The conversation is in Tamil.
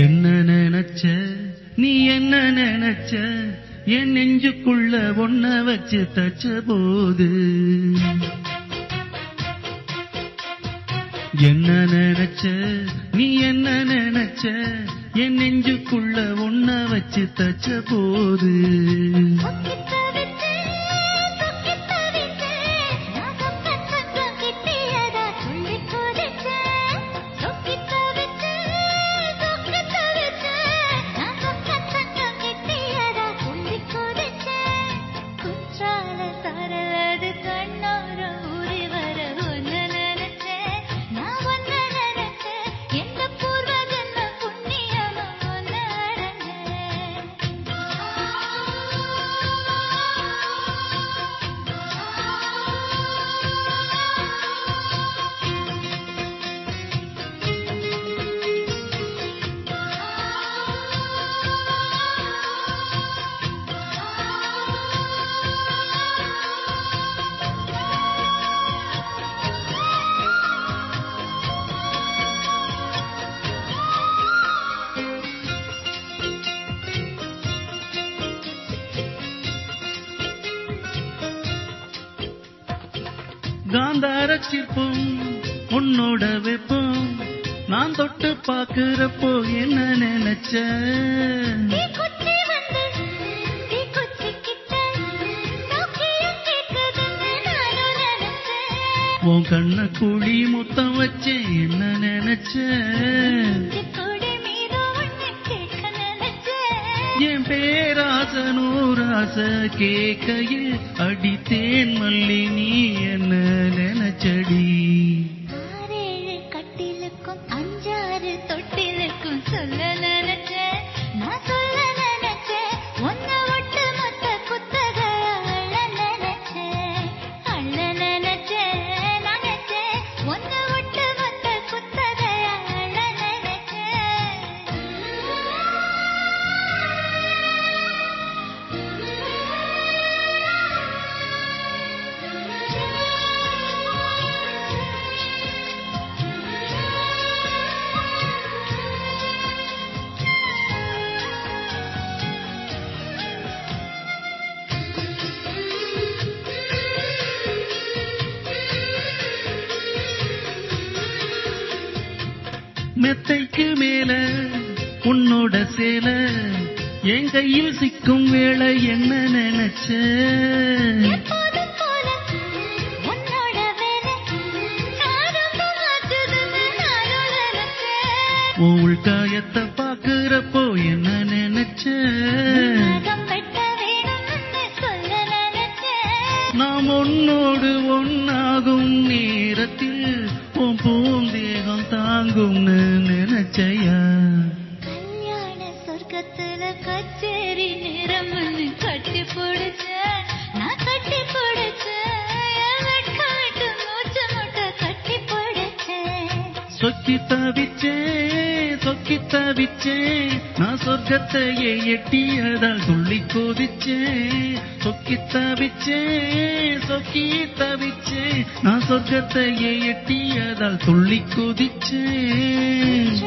என்ன நினைச்ச நீ என்ன நினைச்ச என் நெஞ்சுக்குள்ள ஒன்ன வச்சு தச்ச போது என்ன நினைச்ச நீ என்ன நினைச்ச என் நெஞ்சுக்குள்ள ஒன்ன வச்சு தச்ச போது காந்தார சிற்பம் உன்னோட வெப்பம் நான் தொட்டு பாக்குறப்போ என்ன நினைச்ச உன் கண்ண குழி முத்தம் வச்சேன் என்ன நினைச்ச என் பேராச நூராச கேக்கையில் அடித்தேன் மல்லி நீ என்ன நினைச்சடி கட்டிலுக்கும் 5-6 தொட்டிலுக்கும் சொல்ல நினைச்ச நான் சொல்ல நினைச்சேன் ஒன்ன ஒட்டு மொத்த குத்தக அள்ள நினைச்சேன் ஒன்ன ஒட்டு மொத்த குத்தக அள்ள மெத்தைக்கு மேல உன்னோட சேல என் கையில் சிக்கும் வேளை என்ன நினைச்ச உள்காயத்தை பாக்குறப்போ என்ன நினைச்ச நாம் ஒன்னோடு ஒன்னாகும் நேரத்தில் உன் பூந்தேகம் தாங்கும்னு நினைச்சையா கல்யாண சொர்க்கத்துல கச்சேரி நேரம்னு கட்டி பிடிச்ச நான் கட்டி பிடிச்சேன் மூச்சு முட்டை கட்டி பிடிச்சேன் சொக்கி தவிச்சேன் நான் சொர்க்கத்தையே எட்டியதால் துள்ளி கொதிச்சேன் சொக்கி தவிச்சேன் நான் சொர்க்கத்தையே எட்டியதால் துள்ளி கொதிச்சேன்